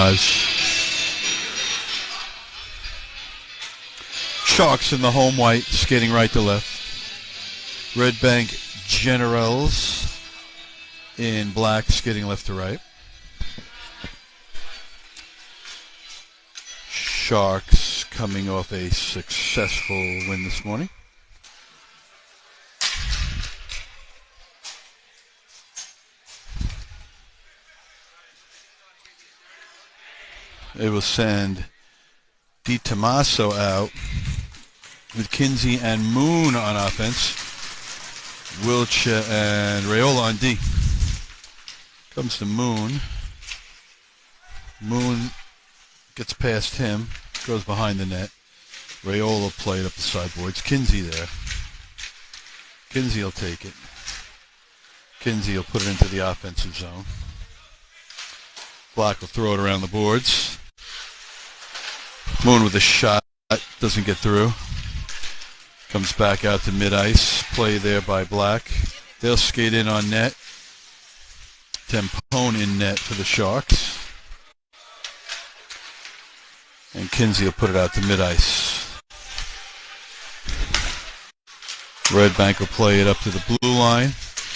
Mirage. Sharks in the home white, skating right to left. Red Bank Generals in black, skating left to right. Sharks coming off a successful win this morning. It will send DiTommaso out with Kinsey and Moon on offense. Wilcha and Raiola on D. Comes to Moon. Moon gets past him, goes behind the net. Raiola played up the sideboards. Kinsey there. Kinsey will take it. Kinsey will put it into the offensive zone. Black will throw it around the boards. Moon with a shot, doesn't get through. Comes back out to mid-ice. Play there by Black. They'll skate in on net. Tempone in net for the Sharks. And Kinsey will put it out to mid-ice. Red Bank will play it up to the blue line.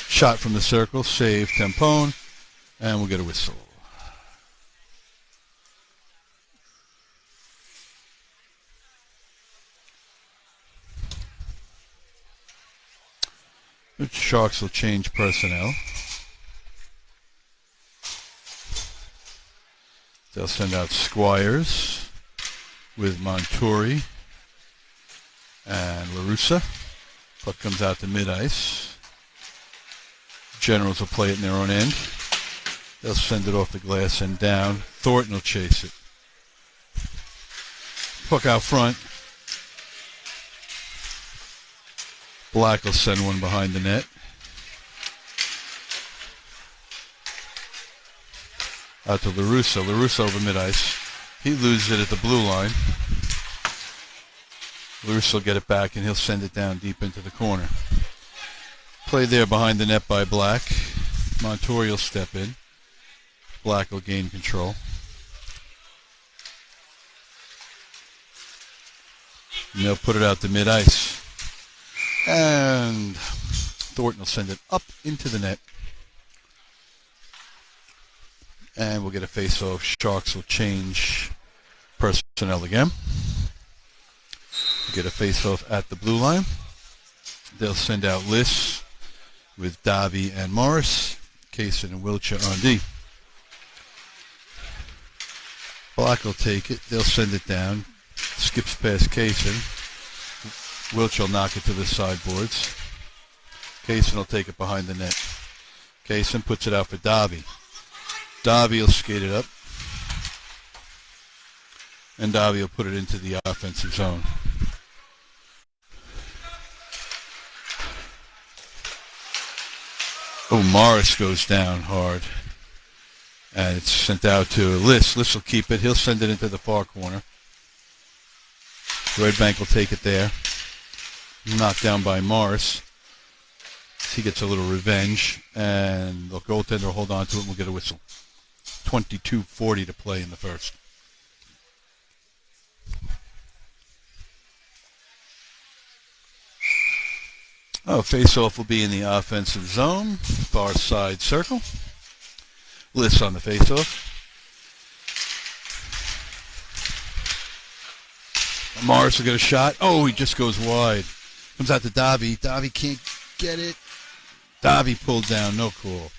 Shot from the circle. Save Tempone. And we'll get a whistle. The Sharks will change personnel. They'll send out Squires with Montori and LaRussa. Puck comes out to mid-ice. Generals will play it in their own end. They'll send it off the glass and down. Thornton will chase it. Puck out front. Black will send one behind the net. Out to LaRussa. LaRussa over mid-ice. He loses it at the blue line. LaRussa will get it back, and he'll send it down deep into the corner. Play there behind the net by Black. Montori will step in. Black will gain control. And they'll put it out to mid-ice. And Thornton will send it up into the net. And we'll get a face-off. Sharks will change personnel again. We'll get a face-off at the blue line. They'll send out Liss with Davi and Morris. Kasin and Wilcha on D. Black will take it. They'll send it down. Skips past Kasin. Wilch will knock it to the sideboards. Kasin will take it behind the net. Kasin puts it out for Davi. Davi will skate it up. And Davi will put it into the offensive zone. Oh, Morris goes down hard. And it's sent out to Liss. Liss will keep it. He'll send it into the far corner. Red Bank will take it there. Knocked down by Morris. He gets a little revenge, and the goaltender will hold on to it and we'll get a whistle. 22:40 to play in the first. Oh, face-off will be in the offensive zone, far side circle. Liss on the face-off. Morris will get a shot. Oh, he just goes wide. Comes out to Davi. Davi can't get it. Davi pulled down. No call.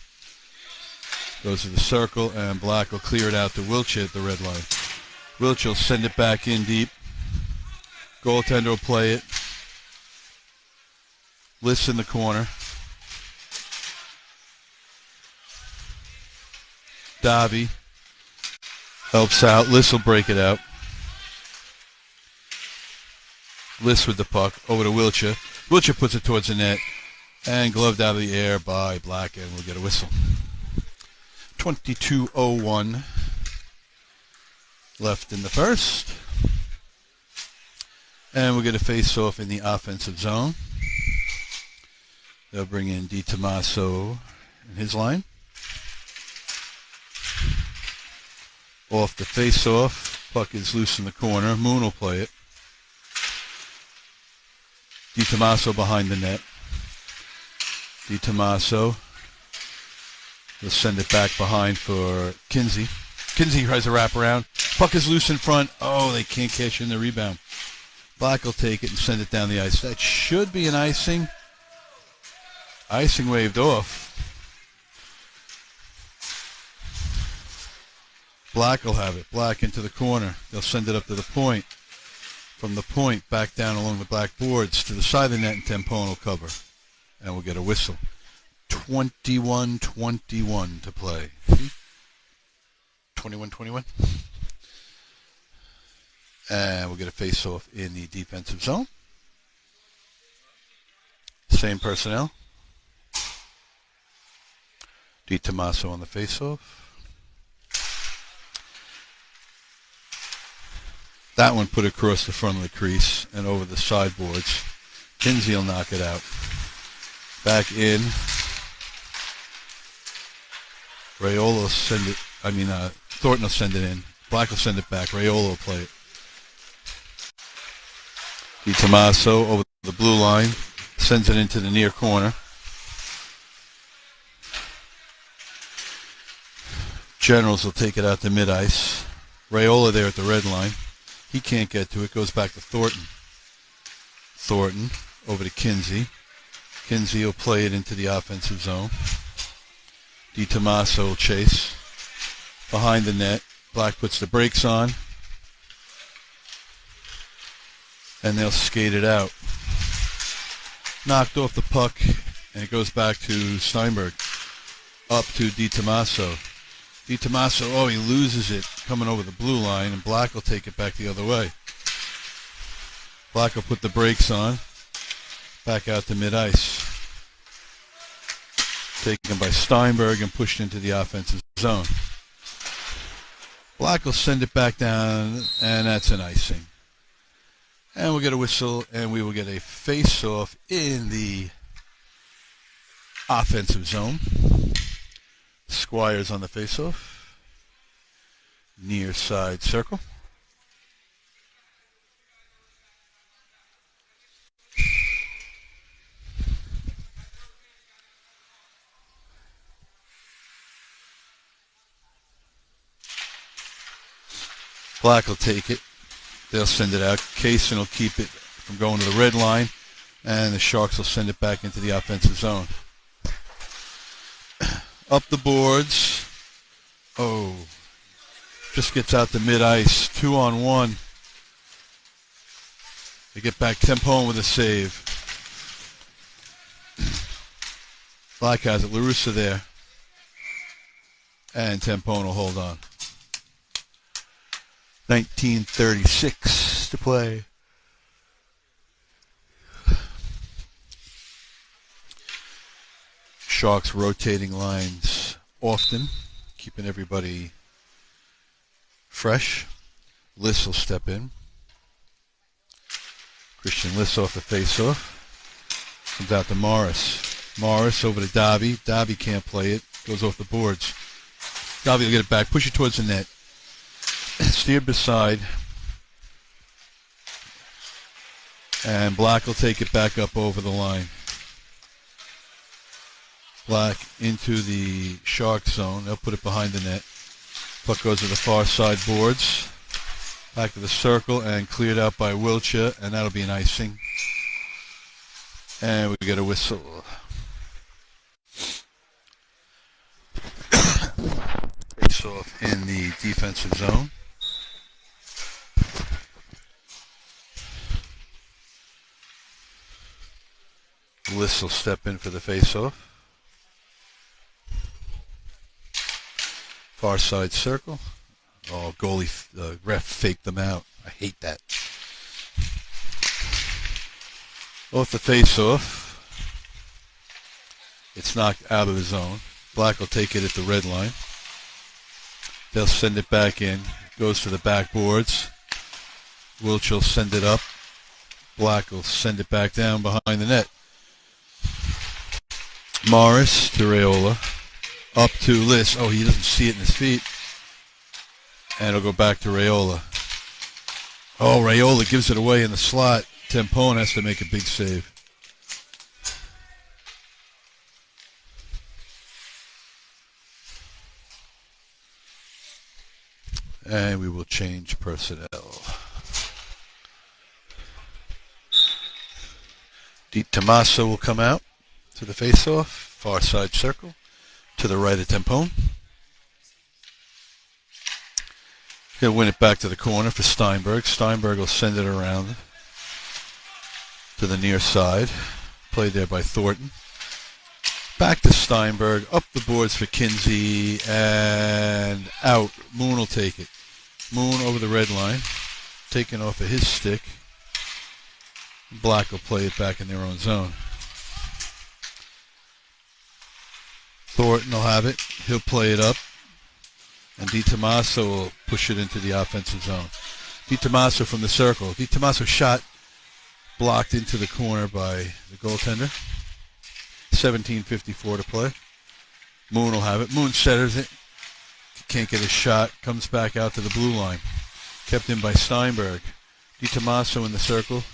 Goes to the circle, and Black will clear it out to Wilcha at the red line. Wilcha will send it back in deep. Goaltender will play it. Liss in the corner. Davi helps out. Liss will break it out. Liss with the puck over to Wilcha. Wilcha puts it towards the net and gloved out of the air by Black, and we'll get a whistle. 22:01 left in the first. And we'll get a face-off in the offensive zone. They'll bring in DiTommaso in his line. Off the face-off. Puck is loose in the corner. Moon will play it. DiTomaso behind the net. DiTomaso will send it back behind for Kinsey. Kinsey tries to wrap around. Puck is loose in front. Oh, they can't cash in the rebound. Black will take it and send it down the ice. That should be an icing. Icing waved off. Black will have it. Black into the corner. They'll send it up to the point. From the point, back down along the black boards to the side of the net, and Tempone will cover. And we'll get a whistle. 21-21 to play. 21-21. And we'll get a face-off in the defensive zone. Same personnel. DiTomaso on the face-off. That one put across the front of the crease and over the sideboards. Kinsey will knock it out. Back in. Raiola will send it. Thornton will send it in. Black will send it back. Raiola will play it. DiTomaso over the blue line. Sends it into the near corner. Generals will take it out to mid-ice. Raiola there at the red line. He can't get to it. Goes back to Thornton. Thornton over to Kinsey. Kinsey will play it into the offensive zone. DiTomaso will chase. Behind the net. Black puts the brakes on. And they'll skate it out. Knocked off the puck. And it goes back to Steinberg. Up to DiTomaso. DiTomaso, oh, he loses it coming over the blue line, and Black will take it back the other way. Black will put the brakes on, back out to mid-ice. Taken by Steinberg and pushed into the offensive zone. Black will send it back down, and that's an icing. And we'll get a whistle, and we will get a face-off in the offensive zone. Squires on the face-off. Near side circle. Black will take it. They'll send it out. Kasin will keep it from going to the red line. And the Sharks will send it back into the offensive zone. Up the boards. Oh. Just gets out to mid-ice. 2-on-1. They get back Tempone with a save. Black has it. LaRussa there. And Tempone will hold on. 19:36 to play. Sharks rotating lines often, keeping everybody fresh. Liss will step in. Christian Liss off the face-off. Comes out to Morris. Morris over to Davi. Davi can't play it. Goes off the boards. Davi will get it back. Push it towards the net. Steered beside. And Black will take it back up over the line. Black into the Shark zone. They'll put it behind the net. Puck goes to the far side boards. Back to the circle and cleared out by Wiltshire, and that'll be an icing. And we get a whistle. Face off in the defensive zone. Liss will step in for the face-off. Far side circle. Oh, goalie, ref faked them out. I hate that. Off the face-off. It's knocked out of the zone. Black will take it at the red line. They'll send it back in. Goes to the backboards. Wiltshire will send it up. Black will send it back down behind the net. Morris to Raiola. Up to Liss. Oh, he doesn't see it in his feet. And it'll go back to Raiola. Oh, Raiola gives it away in the slot. Tempone has to make a big save. And we will change personnel. Di Tommaso will come out to the face-off, far side circle, to the right of Tempone. He'll win it back to the corner for Steinberg. Steinberg will send it around to the near side. Played there by Thornton. Back to Steinberg, up the boards for Kinsey, and out. Moon will take it. Moon over the red line, taken off of his stick. Black will play it back in their own zone. Thornton will have it. He'll play it up. And Di Tommaso will push it into the offensive zone. Di Tommaso from the circle. Di Tommaso shot blocked into the corner by the goaltender. 17:54 to play. Moon will have it. Moon centers it. Can't get a shot. Comes back out to the blue line. Kept in by Steinberg. Di Tommaso in the circle.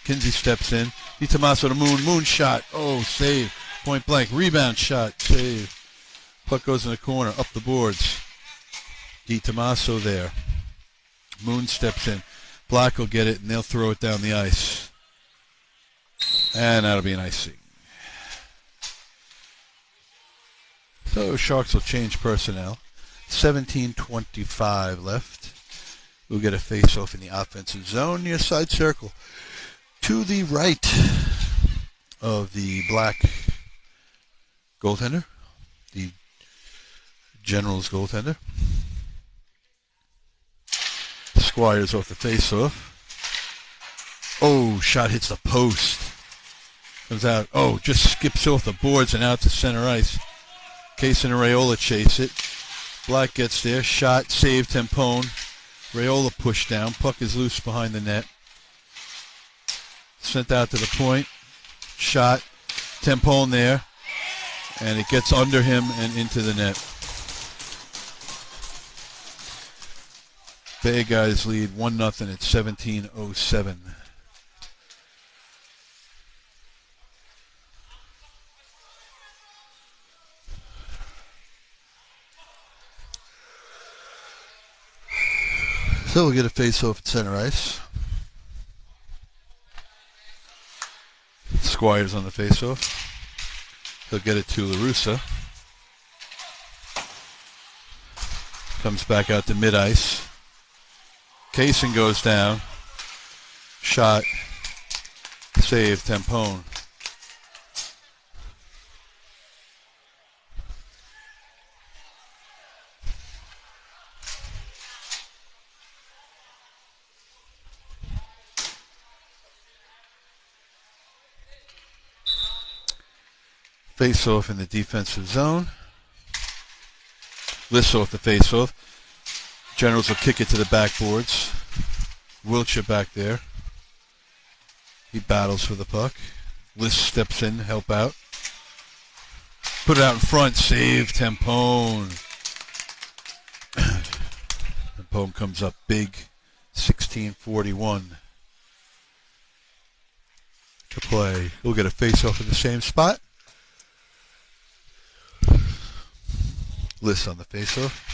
Kinsey steps in. Di Tommaso to Moon. Moon shot. Oh, save. Point blank. Rebound shot. Save. Puck goes in the corner. Up the boards. Di Tommaso there. Moon steps in. Black will get it, and they'll throw it down the ice. And that'll be an icing. So Sharks will change personnel. 17:25 left. We'll get a face-off in the offensive zone near side circle. To the right of the Black goaltender, the Generals goaltender. Squires off the face-off. Oh, shot hits the post. Comes out. Oh, just skips off the boards and out to center ice. Kasin and Raiola chase it. Black gets there. Shot. Save. Tempone. Raiola pushed down. Puck is loose behind the net. Sent out to the point. Shot. Tempone there. And it gets under him and into the net. Bay guys lead 1-0 at 17:07. So we'll get a face-off at center ice. Squires on the face-off. He'll get it to LaRussa. Comes back out to mid-ice. Kasin goes down. Shot. Save. Tempone. Face-off in the defensive zone. Lists off the face-off. Generals will kick it to the backboards. Wiltshire back there. He battles for the puck. List steps in, help out. Put it out in front. Save. Tempone. Tempone comes up big. 16:41 to play. We'll get a face-off in the same spot. List on the face-off.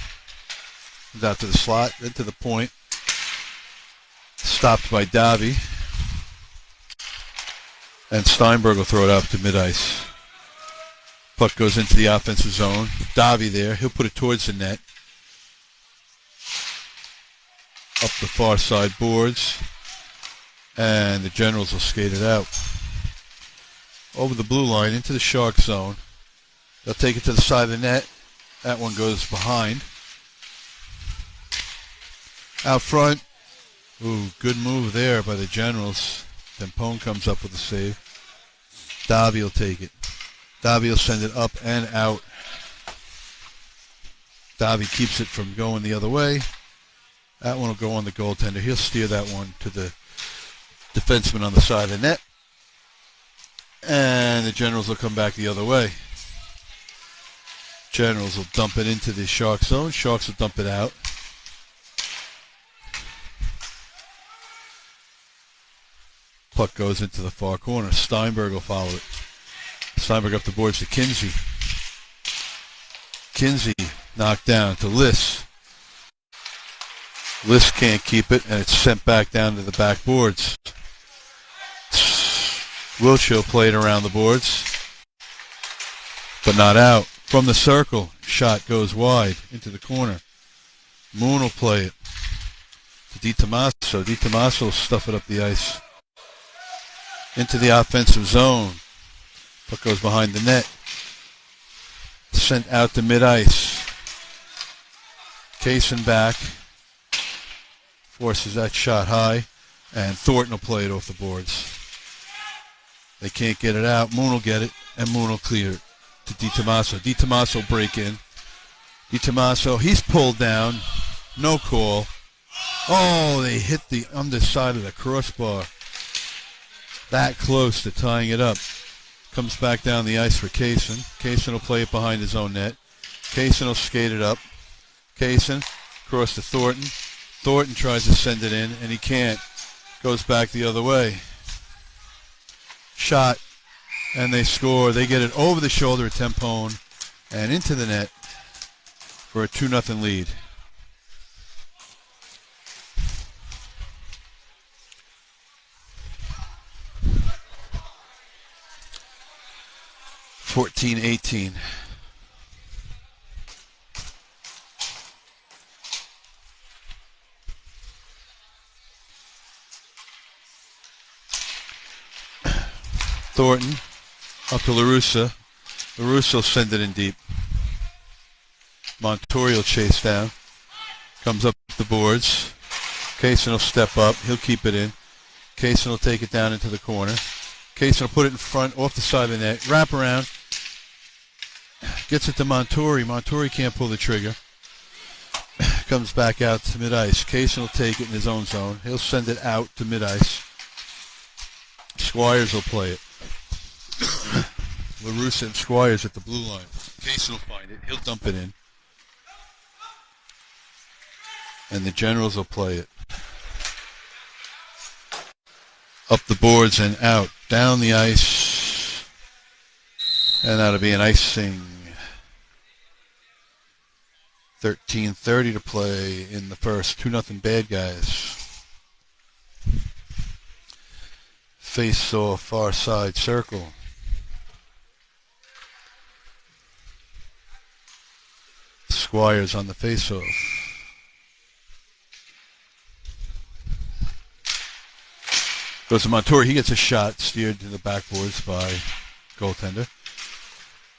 Comes out to the slot, then to the point. Stopped by Davi. And Steinberg will throw it up to mid-ice. Puck goes into the offensive zone. Davi there. He'll put it towards the net. Up the far side boards. And the Generals will skate it out. Over the blue line into the Shark zone. They'll take it to the side of the net. That one goes behind. Out front. Ooh, good move there by the Generals. Tempone comes up with a save. Davi will take it. Davi will send it up and out. Davi keeps it from going the other way. That one will go on the goaltender. He'll steer that one to the defenseman on the side of the net. And the Generals will come back the other way. Generals will dump it into the Shark zone. Sharks will dump it out. Puck goes into the far corner. Steinberg will follow it. Steinberg up the boards to Kinsey. Kinsey knocked down to Liss. Liss can't keep it, and it's sent back down to the back boards. Wiltshire played around the boards, but not out. From the circle, shot goes wide into the corner. Moon will play it to DiTomaso. DiTomaso will stuff it up the ice into the offensive zone. Puck goes behind the net. Sent out to mid-ice. Kasin back. Forces that shot high. And Thornton will play it off the boards. They can't get it out. Moon will get it. And Moon will clear it to DiTomaso. DiTomaso will break in. DiTomaso, he's pulled down. No call. Oh, they hit the underside of the crossbar. That close to tying it up. Comes back down the ice for Kasin. Kasin will play it behind his own net. Kasin will skate it up. Kasin across to Thornton. Thornton tries to send it in, and he can't. Goes back the other way. Shot, and they score. They get it over the shoulder of Tempone and into the net for a 2-0 lead. (14-18). Thornton up to LaRussa. LaRussa will send it in deep. Montori will chase down. Comes up the boards. Kasin will step up. He'll keep it in. Kasin will take it down into the corner. Kasin will put it in front, off the side of the net. Wrap around. Gets it to Montori. Montori can't pull the trigger. Comes back out to mid-ice. Kasin will take it in his own zone. He'll send it out to mid-ice. Squires will play it. LaRussa and Squires at the blue line. Kasin will find it. He'll dump it in. And the Generals will play it. Up the boards and out. Down the ice. And that'll be an icing. 13:30 to play in the first. 2-0 bad guys. Face off far side circle. Squires on the face off. Goes to Montori. He gets a shot steered to the backboards by goaltender.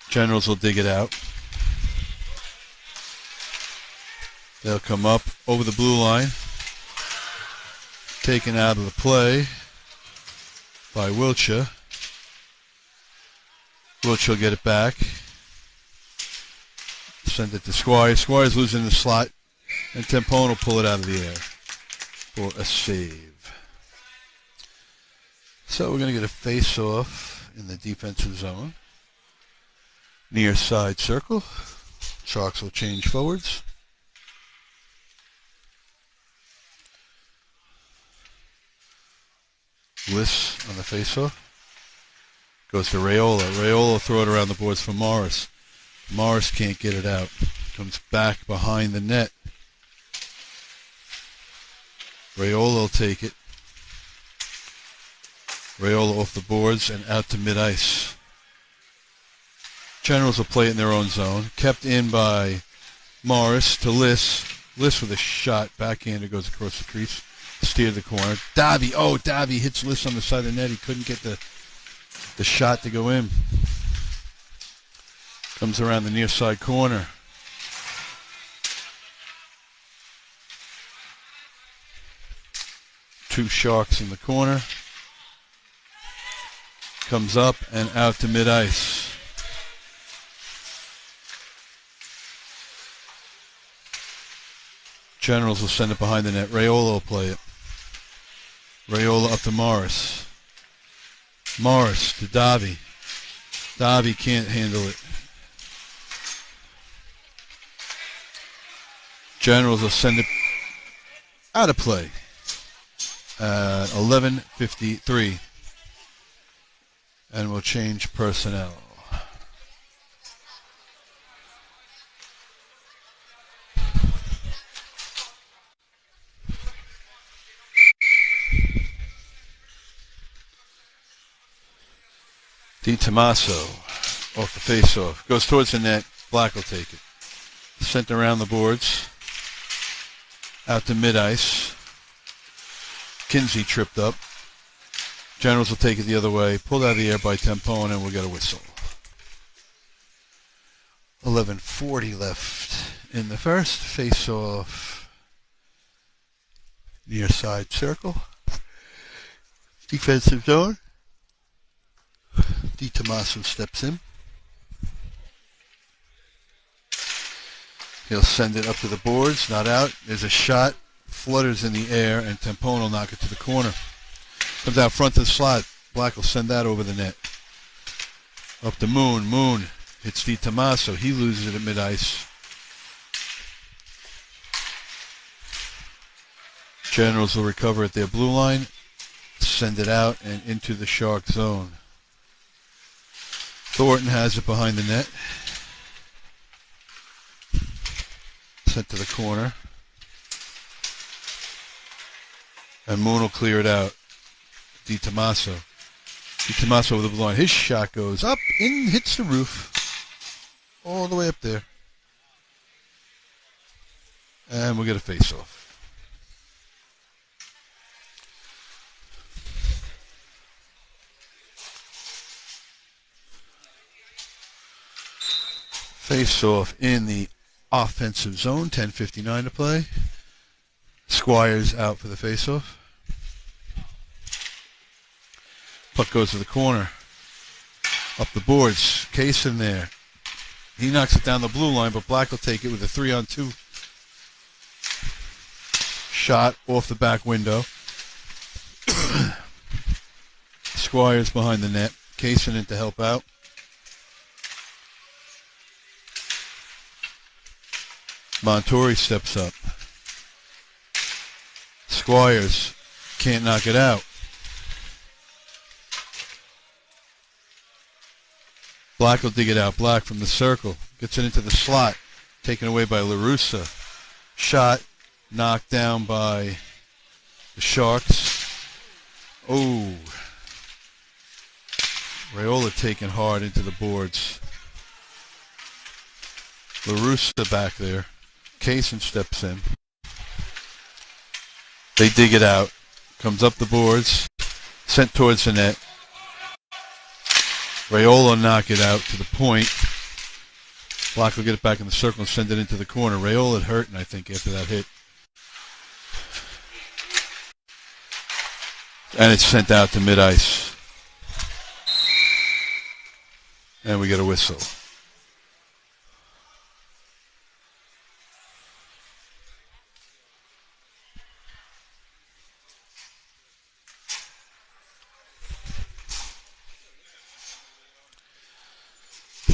Generals will dig it out. They'll come up over the blue line. Taken out of the play by Wiltshire. Wiltshire will get it back. Send it to Squires. Squires losing the slot. And Tempone will pull it out of the air for a save. So we're going to get a face-off in the defensive zone. Near side circle. Sharks will change forwards. Liss on the face-off. Goes to Raiola. Raiola will throw it around the boards for Morris. Morris can't get it out. Comes back behind the net. Raiola will take it. Raiola off the boards and out to mid-ice. Generals will play it in their own zone. Kept in by Morris to Liss. Liss with a shot. Backhander goes across the crease. Steer the corner. Davy. Oh, Davy hits Liss on the side of the net. He couldn't get the shot to go in. Comes around the near side corner. Two Sharks in the corner. Comes up and out to mid-ice. Generals will send it behind the net. Raiola will play it. Raiola up to Morris. Morris to Davy. Davy can't handle it. Generals will send it out of play. 11:53 And we'll change personnel. Di Tommaso off the face-off. Goes towards the net. Black will take it. Sent around the boards. Out to mid-ice. Kinsey tripped up. Generals will take it the other way. Pulled out of the air by Tempone, and we'll get a whistle. 11:40 left in the first. Face-off. Near side circle. Defensive zone. Di Tommaso steps in. He'll send it up to the boards, not out. There's a shot, flutters in the air, and Tempone will knock it to the corner. Comes out front to the slot. Black will send that over the net. Up to Moon. Moon hits Di Tommaso. He loses it at mid-ice. Generals will recover at their blue line, send it out and into the Shark zone. Thornton has it behind the net. Sent to the corner. And Moon will clear it out. Di Tommaso. Di Tommaso with the blue line. His shot goes up, in, hits the roof. All the way up there. And we'll get a face-off. Face-off in the offensive zone. 10:59 to play. Squires out for the face-off. Puck goes to the corner. Up the boards. Kasin there. He knocks it down the blue line, but Black will take it with a 3-on-2 shot off the back window. Squires behind the net. Kasin in to help out. Montori steps up. Squires can't knock it out. Black will dig it out. Black from the circle. Gets it into the slot. Taken away by LaRussa. Shot knocked down by the Sharks. Oh. Raiola taken hard into the boards. LaRussa back there. Kasin steps in. They dig it out. Comes up the boards. Sent towards the net. Raiola knock it out to the point. Block will get it back in the circle and send it into the corner. Raiola had hurt, I think, after that hit. And it's sent out to mid-ice. And we get a whistle.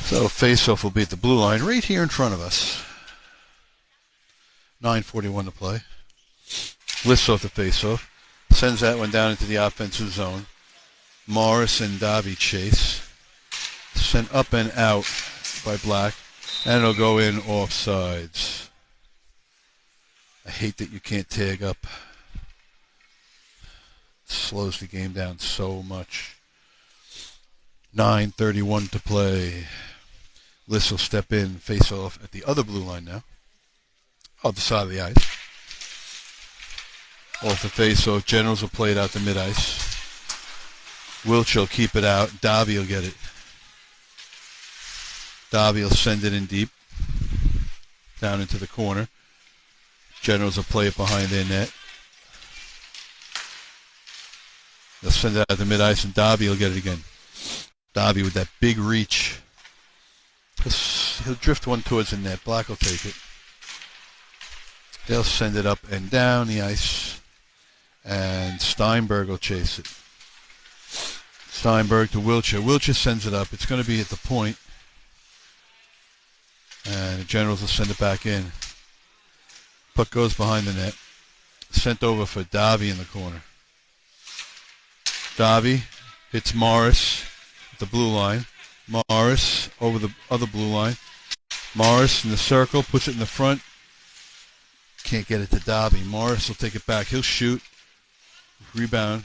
So face-off will be at the blue line right here in front of us. 9:41 to play. Lifts off the face-off. Sends that one down into the offensive zone. Morris and Davi chase. Sent up and out by Black. And it'll go in offsides. I hate that you can't tag up. It slows the game down so much. 9:31 to play. Liss will step in, face off at the other blue line now. Off the side of the ice. Off the face off. Generals will play it out to mid-ice. Wilch will keep it out. Davi will get it. Davi will send it in deep. Down into the corner. Generals will play it behind their net. They'll send it out to mid-ice, and Davi will get it again. Davi with that big reach. He'll drift one towards the net. Black will take it. They'll send it up and down the ice. And Steinberg will chase it. Steinberg to Wilcher. Wilcher sends it up. It's going to be at the point. And the Generals will send it back in. Puck goes behind the net. Sent over for Davi in the corner. Davi hits Morris. the blue line. Morris over the other blue line. Morris in the circle, puts it in the front. Can't get it to Dobby. Morris will take it back. He'll shoot. Rebound.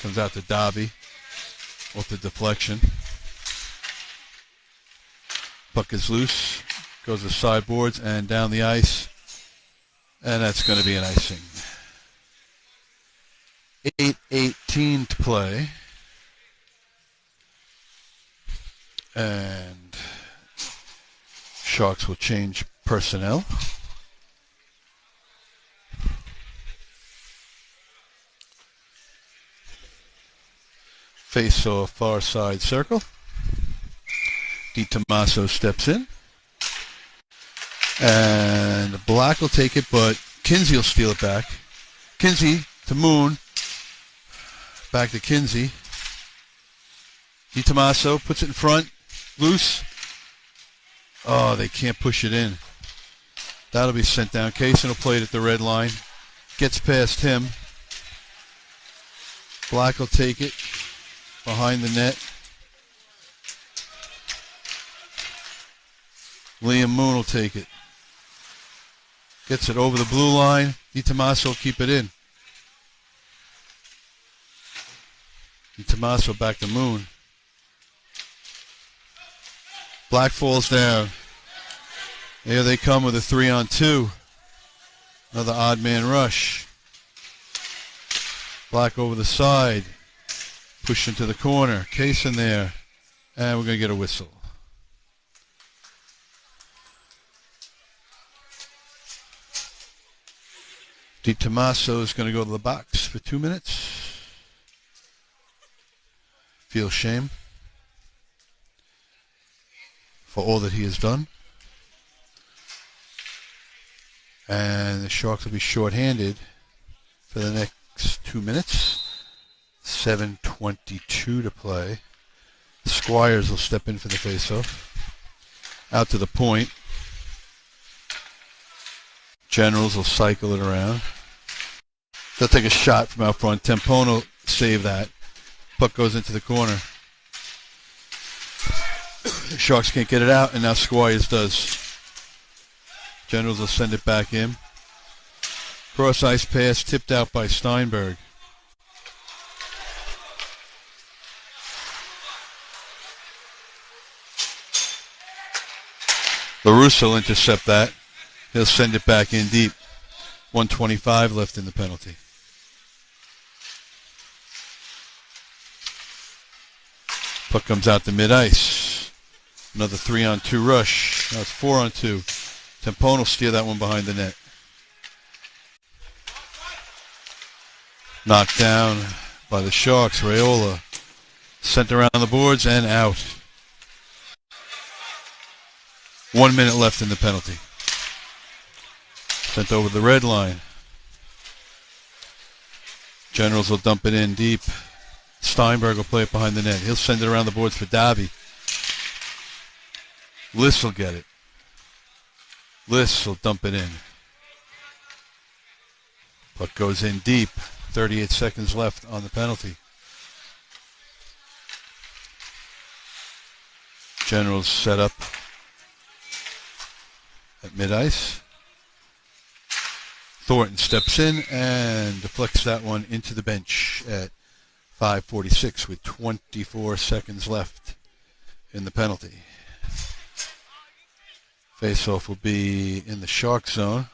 Comes out to Dobby off the deflection. Puck is loose. Goes to sideboards and down the ice. And that's going to be an icing. 8:18 to play. And Sharks will change personnel. Face off far side circle. DiTomaso steps in. And Black will take it, but Kinsey will steal it back. Kinsey to Moon. Back to Kinsey. DiTomaso puts it in front. Loose. Oh, they can't push it in. That'll be sent down. Kasin will play it at the red line. Gets past him. Black will take it behind the net. Liam Moon will take it. Gets it over the blue line. DiTomaso will keep it in. DiTomaso back to Moon. Black falls down. Here they come with a 3-on-2. Another odd man rush. Black over the side. Push into the corner. Kasin there. And we're going to get a whistle. DiTomaso is going to go to the box for 2 minutes. Feel shame for all that he has done. And the Sharks will be shorthanded for the next 2 minutes. 7:22 to play. Squires will step in for the faceoff. Out to the point. Generals will cycle it around. They'll take a shot from out front. Tempone will save that. Puck goes into the corner. The Sharks can't get it out, and now Squires does. Generals will send it back in. Cross ice pass tipped out by Steinberg. LaRusso will intercept that. He'll send it back in deep. 1:25 left in the penalty. Puck comes out to mid-ice. Another 3-on-2 rush. Now it's 4-on-2. Tempone will steer that one behind the net. Knocked down by the Sharks. Raiola sent around the boards and out. 1 minute left in the penalty. Sent over the red line. Generals will dump it in deep. Steinberg will play it behind the net. He'll send it around the boards for Dobby. Liss will get it. Liss will dump it in. Puck goes in deep. 38 seconds left on the penalty. Generals set up at mid-ice. Thornton steps in and deflects that one into the bench at 5:46 with 24 seconds left in the penalty. Faceoff will be in the Shark zone.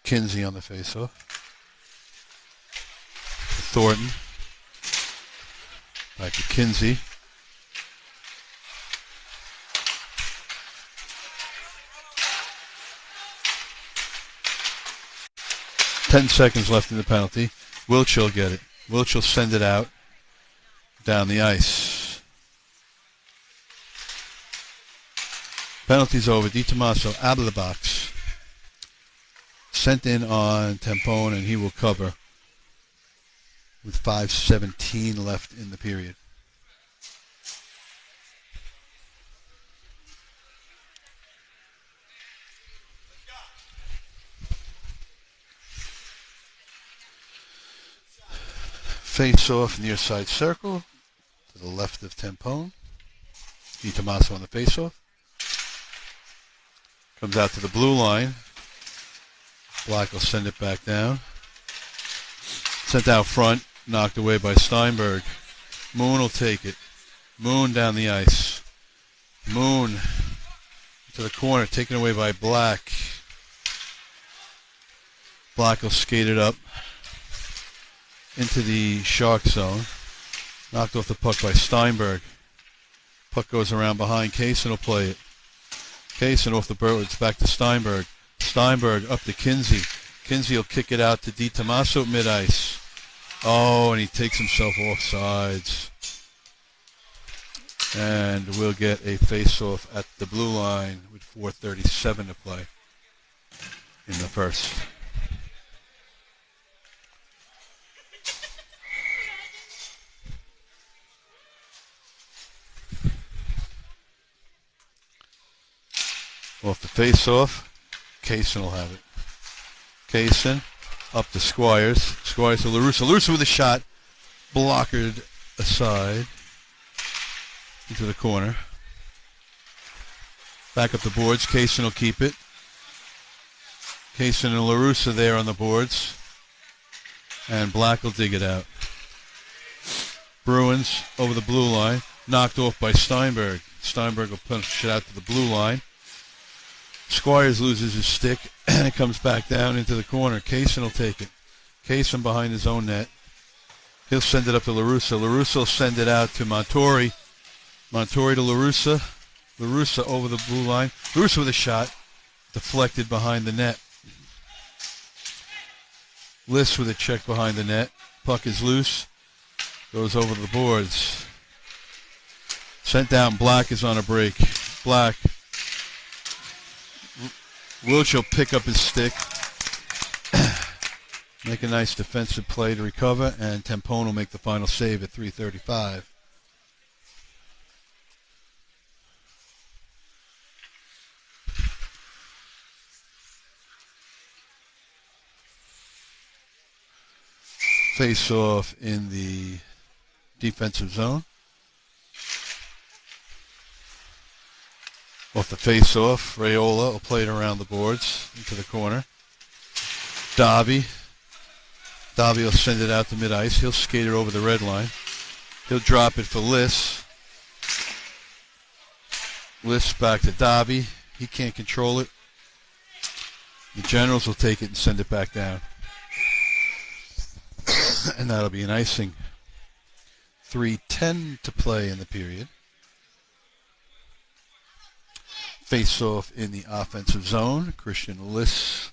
Kinsey on the faceoff. Thornton. Back to Kinsey. Ten seconds left in the penalty. Wilch will get it. Wilch will send it out down the ice. Penalty's over. DiTomaso out of the box. Sent in on Tempone, and he will cover with 5:17 left in the period. Face off near side circle to the left of Tempone. DiTommaso on the face off. Comes out to the blue line. Black will send it back down. Sent out front, knocked away by Steinberg. Moon will take it. Moon down the ice. Moon to the corner, taken away by Black. Black will skate it up into the Shark zone. Knocked off the puck by Steinberg. Puck goes around behind. Kasin will play it. Kasin off the birds, back to Steinberg. Steinberg up to Kinsey. Kinsey will kick it out to DiTommaso at mid-ice. Oh, and he takes himself off sides. And we'll get a face-off at the blue line with 4:37 to play in the first. Off the face-off, Kasin will have it. Kasin up to Squires. Squires to LaRussa. LaRussa with a shot. Blockered aside into the corner. Back up the boards. Kasin will keep it. Kasin and LaRussa there on the boards. And Black will dig it out. Bruins over the blue line. Knocked off by Steinberg. Steinberg will punch it out to the blue line. Squires loses his stick, and it comes back down into the corner. Kasin will take it. Kasin behind his own net. He'll send it up to LaRussa. LaRussa will send it out to Montori. Montori to LaRussa. LaRussa over the blue line. LaRussa with a shot. Deflected behind the net. Liss with a check behind the net. Puck is loose. Goes over the boards. Sent down. Black is on a break. Black. Wilch will pick up his stick, make a nice defensive play to recover, and Tempone will make the final save at 3:35. Face off in the defensive zone. Off the face-off, Raiola will play it around the boards into the corner. Davi will send it out to mid-ice. He'll skate it over the red line. He'll drop it for Liss. Liss back to Davi. He can't control it. The Generals will take it and send it back down. And that'll be an icing. 3:10 to play in the period. Face-off in the offensive zone. Christian Liss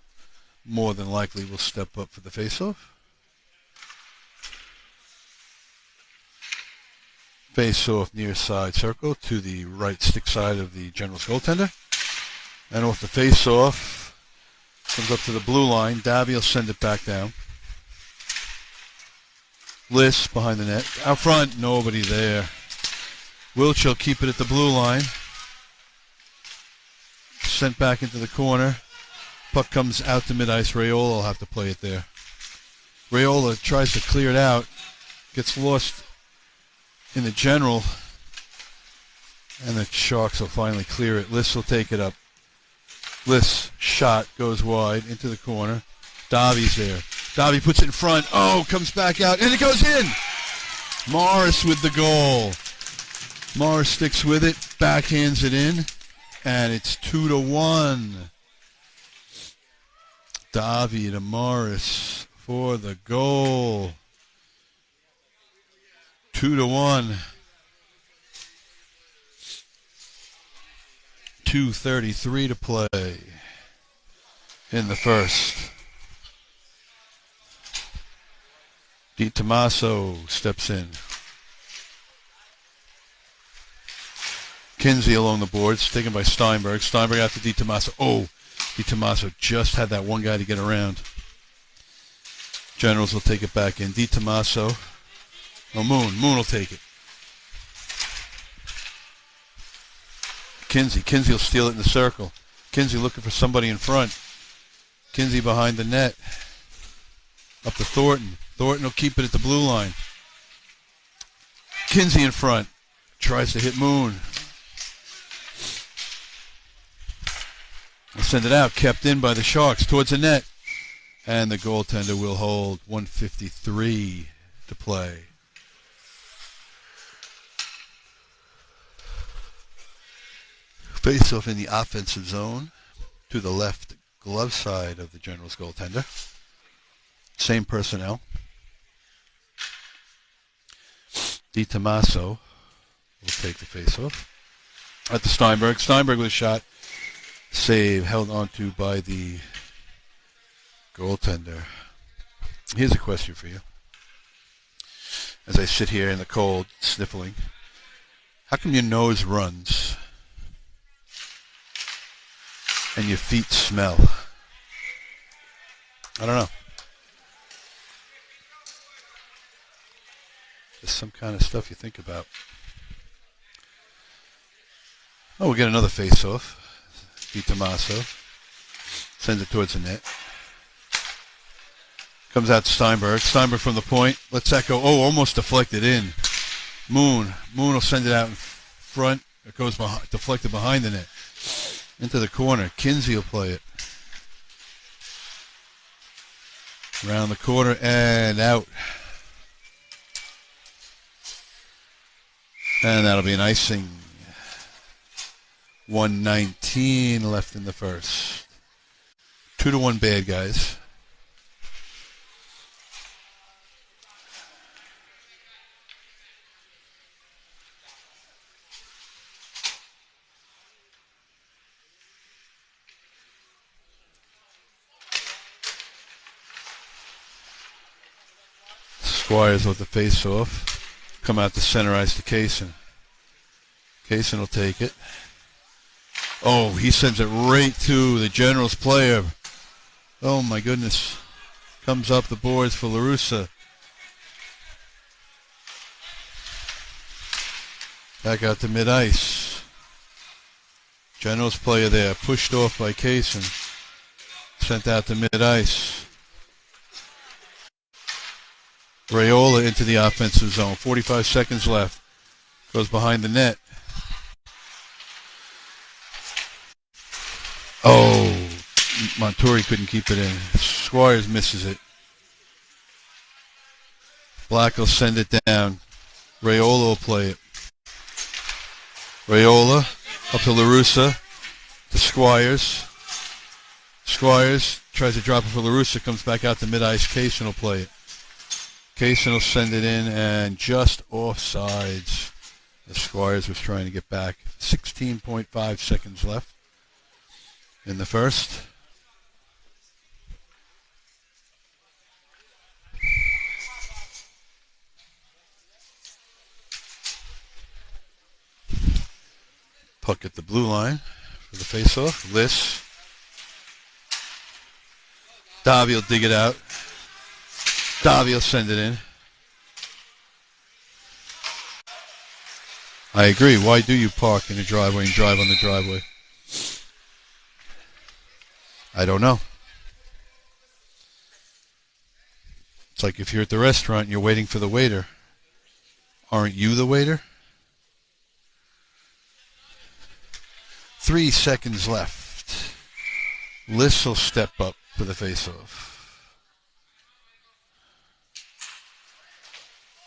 more than likely will step up for the face-off. Face-off near side circle to the right stick side of the General's goaltender. And off the face-off, comes up to the blue line. Davi will send it back down. Liss behind the net. Out front, nobody there. Wilch will keep it at the blue line. Sent back into the corner. Puck comes out to mid-ice. Raiola will have to play it there. Raiola tries to clear it out. Gets lost in the General. And the Sharks will finally clear it. Liss will take it up. Liss shot goes wide into the corner. Davi's there. Davi puts it in front. Oh, comes back out. And it goes in. Morris with the goal. Morris sticks with it. Backhands it in. And it's 2-1. Davi to Morris for the goal. 2-1. 2:33 to play in the first. DiTommaso steps in. Kinsey along the boards, taken by Steinberg. Steinberg out to DiTommaso. Oh, DiTommaso just had that one guy to get around. Generals will take it back in. DiTommaso. Oh, Moon will take it. Kinsey will steal it in the circle. Kinsey looking for somebody in front. Kinsey behind the net. Up to Thornton. Thornton will keep it at the blue line. Kinsey in front. Tries to hit Moon. They'll send it out. Kept in by the Sharks towards the net. And the goaltender will hold. 1:53 to play. Face off in the offensive zone to the left glove side of the Generals goaltender. Same personnel. DiTommaso will take the face-off. At the Steinberg. Steinberg with a shot. Save held onto by the goaltender. Here's a question for you. As I sit here in the cold, sniffling, how come your nose runs and your feet smell? I don't know. Just some kind of stuff you think about. Oh, we'll get another face-off. DiTommaso sends it towards the net. Comes out to Steinberg. Steinberg from the point. Lets that go. Oh, almost deflected in. Moon will send it out in front. It goes behind, deflected behind the net. Into the corner. Kinsey will play it. Around the corner and out. And that'll be an icing. 1:19 left in the first. 2-1 bad guys. Squires with the face-off. Come out to center ice to Kasin. Kasin will take it. Oh, he sends it right to the Generals player. Oh, my goodness. Comes up the boards for LaRussa. Back out to mid-ice. Generals player there. Pushed off by Kasin. Sent out to mid-ice. Raiola into the offensive zone. 45 seconds left. Goes behind the net. Oh, Montori couldn't keep it in. Squires misses it. Black will send it down. Raiola will play it. Raiola up to LaRussa. To Squires. Squires tries to drop it for LaRussa. Comes back out to mid-ice. Kasin will play it. Kasin will send it in and just offsides. The Squires was trying to get back. 16.5 seconds left in the first. Puck at the blue line for the face-off. Liss. Davi will dig it out. Davi will send it in. I agree. Why do you park in the driveway and drive on the driveway? I don't know. It's like if you're at the restaurant and you're waiting for the waiter. Aren't you the waiter? 3 seconds left. Liss will step up for the face-off.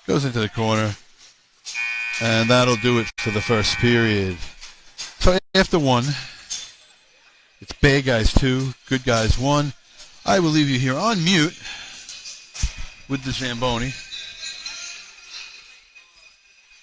Goes into the corner. And that'll do it for the first period. So after one, it's bad guys 2, good guys 1. I will leave you here on mute with the Zamboni.